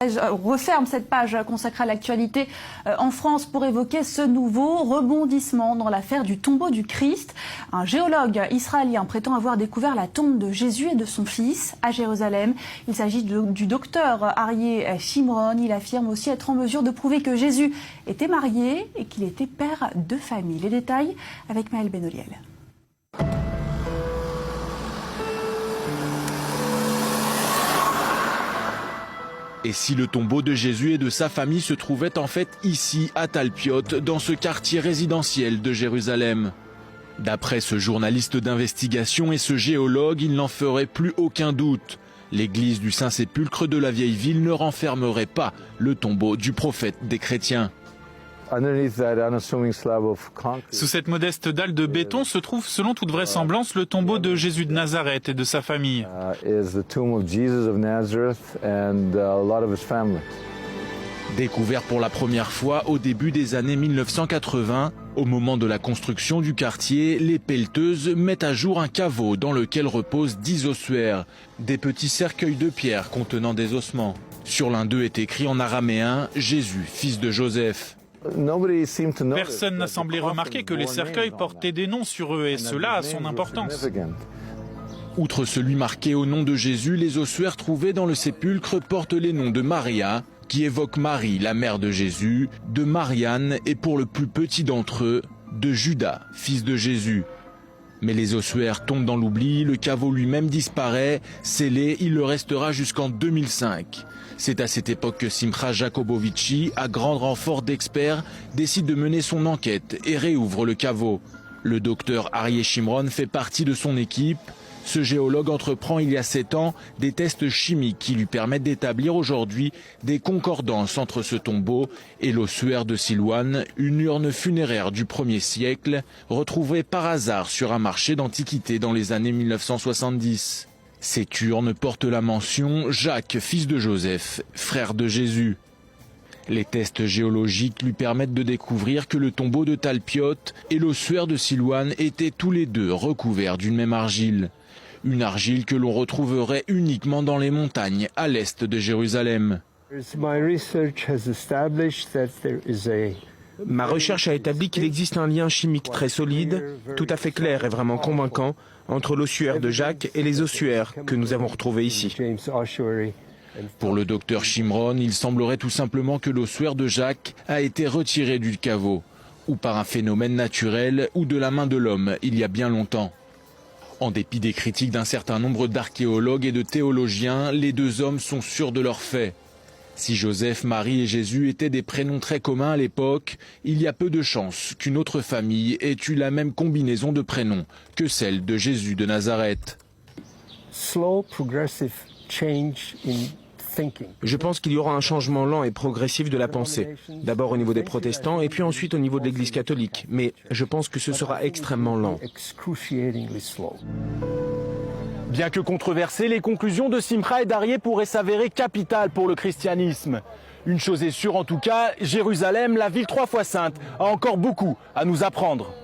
On referme cette page consacrée à l'actualité en France pour évoquer ce nouveau rebondissement dans l'affaire du tombeau du Christ. Un géologue israélien prétend avoir découvert la tombe de Jésus et de son fils à Jérusalem. Il s'agit du docteur Aryeh Shimron. Il affirme aussi être en mesure de prouver que Jésus était marié et qu'il était père de famille. Les détails avec Maël Benoliel. Et si le tombeau de Jésus et de sa famille se trouvait en fait ici, à Talpiot, dans ce quartier résidentiel de Jérusalem? D'après ce journaliste d'investigation et ce géologue, il n'en ferait plus aucun doute. L'église du Saint-Sépulcre de la vieille ville ne renfermerait pas le tombeau du prophète des chrétiens. Sous cette modeste dalle de béton se trouve, selon toute vraisemblance, le tombeau de Jésus de Nazareth et de sa famille. Découvert pour la première fois au début des années 1980, au moment de la construction du quartier, les pelleteuses mettent à jour un caveau dans lequel reposent 10 ossuaires, des petits cercueils de pierre contenant des ossements. Sur l'un d'eux est écrit en araméen « Jésus, fils de Joseph ». Personne n'a semblé remarquer que les cercueils portaient des noms sur eux et cela a son importance. Outre celui marqué au nom de Jésus, les ossuaires trouvés dans le sépulcre portent les noms de Maria, qui évoque Marie, la mère de Jésus, de Marianne et pour le plus petit d'entre eux, de Judas, fils de Jésus. Mais les ossuaires tombent dans l'oubli, le caveau lui-même disparaît, scellé, il le restera jusqu'en 2005. C'est à cette époque que Simcha Jacobovici, à grand renfort d'experts, décide de mener son enquête et réouvre le caveau. Le docteur Aryeh Shimron fait partie de son équipe. Ce géologue entreprend il y a 7 ans des tests chimiques qui lui permettent d'établir aujourd'hui des concordances entre ce tombeau et l'ossuaire de Silouane, une urne funéraire du 1er siècle, retrouvée par hasard sur un marché d'antiquités dans les années 1970. Cette urne porte la mention « Jacques, fils de Joseph, frère de Jésus ». Les tests géologiques lui permettent de découvrir que le tombeau de Talpiot et l'ossuaire de Silouane étaient tous les deux recouverts d'une même argile. Une argile que l'on retrouverait uniquement dans les montagnes à l'est de Jérusalem. Ma recherche a établi qu'il existe un lien chimique très solide, tout à fait clair et vraiment convaincant, entre l'ossuaire de Jacques et les ossuaires que nous avons retrouvés ici. Pour le docteur Shimron, il semblerait tout simplement que l'ossuaire de Jacques a été retiré du caveau, ou par un phénomène naturel, ou de la main de l'homme, il y a bien longtemps. En dépit des critiques d'un certain nombre d'archéologues et de théologiens, les deux hommes sont sûrs de leurs faits. Si Joseph, Marie et Jésus étaient des prénoms très communs à l'époque, il y a peu de chances qu'une autre famille ait eu la même combinaison de prénoms que celle de Jésus de Nazareth. Je pense qu'il y aura un changement lent et progressif de la pensée, d'abord au niveau des protestants et puis ensuite au niveau de l'Église catholique, mais je pense que ce sera extrêmement lent. Bien que controversées, les conclusions de Simcha et d'Aryeh pourraient s'avérer capitales pour le christianisme. Une chose est sûre en tout cas, Jérusalem, la ville 3 fois sainte, a encore beaucoup à nous apprendre.